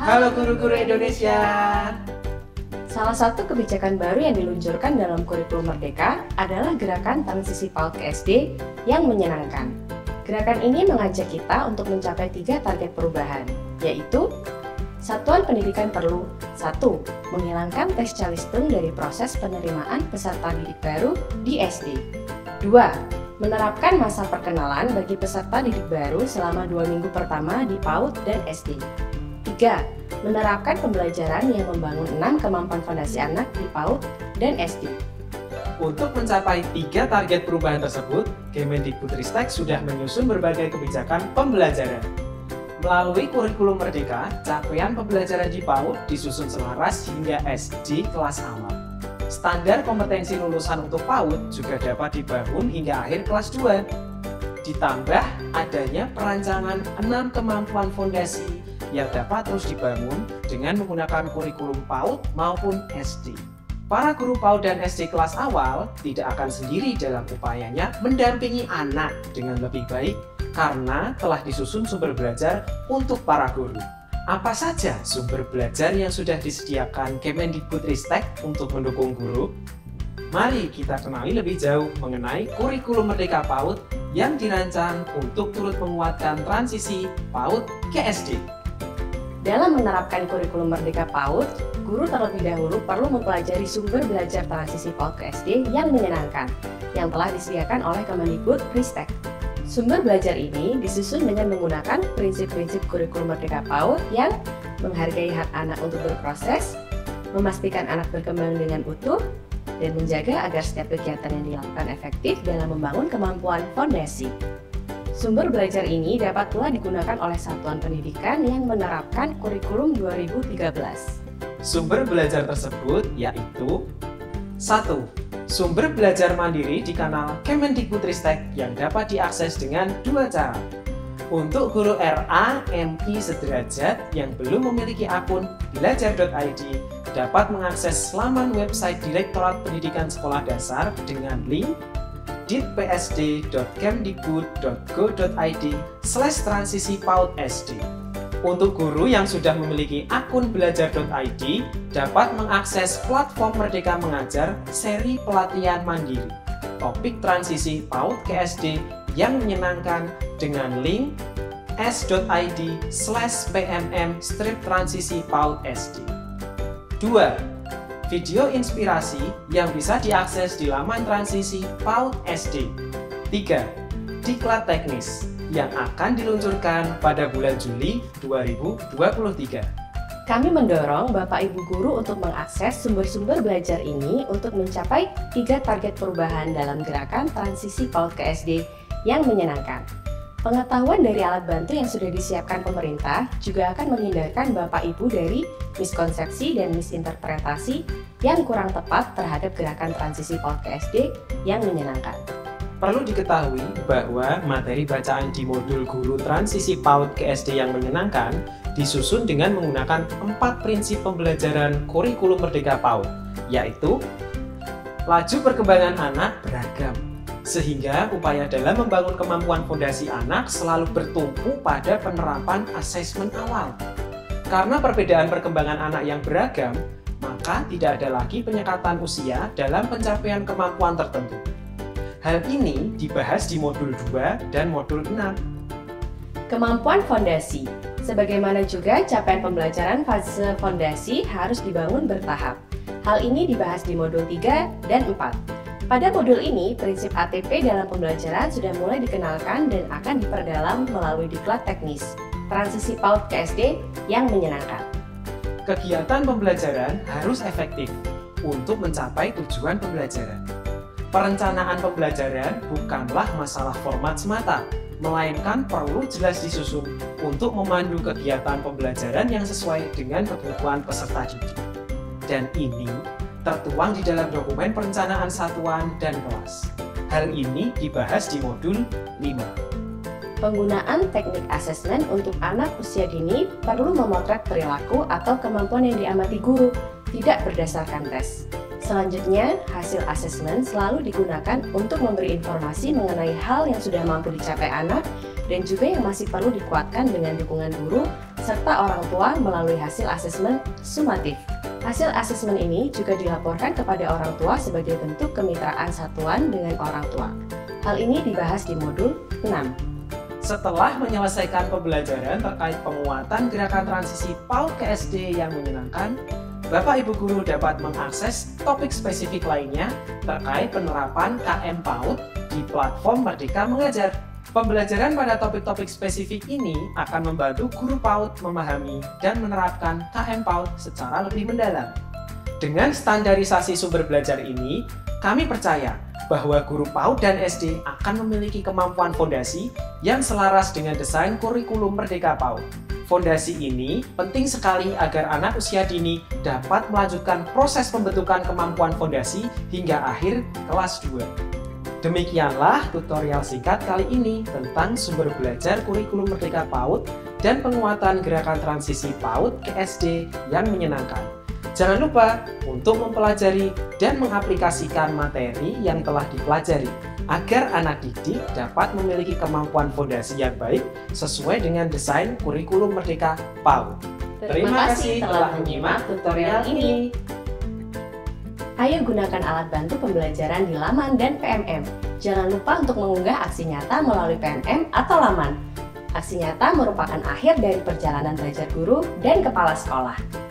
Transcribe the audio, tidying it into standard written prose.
Halo guru-guru Indonesia. Salah satu kebijakan baru yang diluncurkan dalam kurikulum Merdeka adalah gerakan transisi PAUD ke SD yang menyenangkan. Gerakan ini mengajak kita untuk mencapai 3 target perubahan, yaitu satuan pendidikan perlu 1. Menghilangkan tes calistung dari proses penerimaan peserta didik baru di SD. 2. Menerapkan masa perkenalan bagi peserta didik baru selama 2 minggu pertama di PAUD dan SD. 3. Menerapkan pembelajaran yang membangun 6 kemampuan fondasi anak di PAUD dan SD. Untuk mencapai 3 target perubahan tersebut, Kemendikbudristek sudah menyusun berbagai kebijakan pembelajaran. Melalui kurikulum Merdeka, capaian pembelajaran di PAUD disusun selaras hingga SD kelas awal. Standar kompetensi lulusan untuk PAUD juga dapat dibangun hingga akhir kelas 2. Ditambah adanya perancangan 6 kemampuan fondasi yang dapat terus dibangun dengan menggunakan kurikulum PAUD maupun SD. Para guru PAUD dan SD kelas awal tidak akan sendiri dalam upayanya mendampingi anak dengan lebih baik karena telah disusun sumber belajar untuk para guru. Apa saja sumber belajar yang sudah disediakan Kemendikbudristek untuk mendukung guru? Mari kita kenali lebih jauh mengenai kurikulum Merdeka PAUD yang dirancang untuk turut menguatkan transisi PAUD ke SD. Dalam menerapkan kurikulum Merdeka PAUD, guru terlebih dahulu perlu mempelajari sumber belajar transisi PAUD ke SD yang menyenangkan, yang telah disediakan oleh Kemendikbudristek. Sumber belajar ini disusun dengan menggunakan prinsip-prinsip kurikulum Merdeka PAUD yang menghargai hak anak untuk berproses, memastikan anak berkembang dengan utuh, dan menjaga agar setiap kegiatan yang dilakukan efektif dalam membangun kemampuan fondasi. Sumber belajar ini dapat pula digunakan oleh satuan pendidikan yang menerapkan kurikulum 2013. Sumber belajar tersebut yaitu 1. Sumber belajar mandiri di kanal Kemendikbudristek yang dapat diakses dengan 2 cara. Untuk guru RA, MI sederajat yang belum memiliki akun belajar.id dapat mengakses laman website Direktorat Pendidikan Sekolah Dasar dengan link ditpsd.kemdikbud.go.id/transisi PAUD SD. Untuk guru yang sudah memiliki akun belajar.id dapat mengakses platform Merdeka Mengajar seri pelatihan mandiri topik transisi PAUD ke SD yang menyenangkan dengan link s.id/pmm/transisi PAUD SD. 2. Video inspirasi yang bisa diakses di laman transisi PAUD SD. 3. Diklat teknis yang akan diluncurkan pada bulan Juli 2023. Kami mendorong Bapak Ibu Guru untuk mengakses sumber-sumber belajar ini untuk mencapai 3 target perubahan dalam gerakan transisi PAUD ke SD yang menyenangkan. Pengetahuan dari alat bantu yang sudah disiapkan pemerintah juga akan menghindarkan Bapak Ibu dari miskonsepsi dan misinterpretasi yang kurang tepat terhadap gerakan transisi PAUD ke SD yang menyenangkan. Perlu diketahui bahwa materi bacaan di modul guru transisi PAUD ke SD yang menyenangkan disusun dengan menggunakan 4 prinsip pembelajaran kurikulum Merdeka PAUD, yaitu laju perkembangan anak beragam, sehingga upaya dalam membangun kemampuan fondasi anak selalu bertumpu pada penerapan asesmen awal. Karena perbedaan perkembangan anak yang beragam, maka tidak ada lagi penyekatan usia dalam pencapaian kemampuan tertentu. Hal ini dibahas di modul 2 dan modul 6. Kemampuan fondasi. Sebagaimana juga capaian pembelajaran fase fondasi harus dibangun bertahap. Hal ini dibahas di modul 3 dan 4. Pada modul ini, prinsip ATP dalam pembelajaran sudah mulai dikenalkan dan akan diperdalam melalui diklat teknis, transisi PAUD ke SD yang menyenangkan. Kegiatan pembelajaran harus efektif untuk mencapai tujuan pembelajaran. Perencanaan pembelajaran bukanlah masalah format semata, melainkan perlu jelas disusun untuk memandu kegiatan pembelajaran yang sesuai dengan kebutuhan peserta didik. Dan ini tertuang di dalam dokumen perencanaan satuan dan kelas. Hal ini dibahas di modul 5. Penggunaan teknik asesmen untuk anak usia dini perlu memotret perilaku atau kemampuan yang diamati guru, tidak berdasarkan tes. Selanjutnya, hasil asesmen selalu digunakan untuk memberi informasi mengenai hal yang sudah mampu dicapai anak dan juga yang masih perlu dikuatkan dengan dukungan guru serta orang tua melalui hasil asesmen sumatif. Hasil asesmen ini juga dilaporkan kepada orang tua sebagai bentuk kemitraan satuan dengan orang tua. Hal ini dibahas di modul 6. Setelah menyelesaikan pembelajaran terkait penguatan gerakan transisi PAUD ke SD yang menyenangkan, Bapak Ibu Guru dapat mengakses topik spesifik lainnya terkait penerapan KM PAUD di platform Merdeka Mengajar. Pembelajaran pada topik-topik spesifik ini akan membantu guru PAUD memahami dan menerapkan KM PAUD secara lebih mendalam. Dengan standarisasi sumber belajar ini, kami percaya bahwa guru PAUD dan SD akan memiliki kemampuan fondasi yang selaras dengan desain kurikulum Merdeka PAUD. Fondasi ini penting sekali agar anak usia dini dapat melanjutkan proses pembentukan kemampuan fondasi hingga akhir kelas 2. Demikianlah tutorial singkat kali ini tentang sumber belajar kurikulum Merdeka PAUD dan penguatan gerakan transisi PAUD ke SD yang menyenangkan. Jangan lupa untuk mempelajari dan mengaplikasikan materi yang telah dipelajari agar anak didik dapat memiliki kemampuan fondasi yang baik sesuai dengan desain kurikulum Merdeka PAUD. Terima kasih telah menyimak tutorial ini. Ayo gunakan alat bantu pembelajaran di Laman dan PMM. Jangan lupa untuk mengunggah aksi nyata melalui PMM atau Laman. Aksi nyata merupakan akhir dari perjalanan belajar guru dan kepala sekolah.